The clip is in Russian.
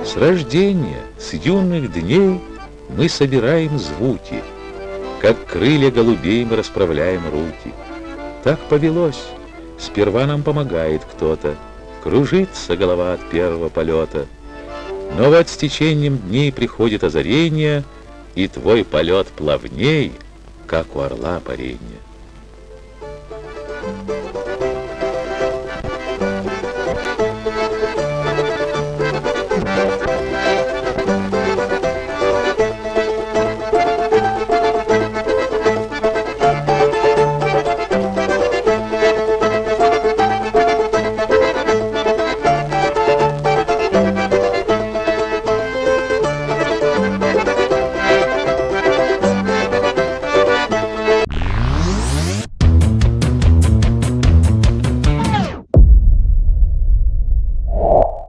С рождения, с юных дней мы собираем звуки, как крылья голубей мы расправляем руки. Так повелось, сперва нам помогает кто-то, кружится голова от первого полета. Но вот с течением дней приходит озарение, и твой полет плавней, как у орла парение.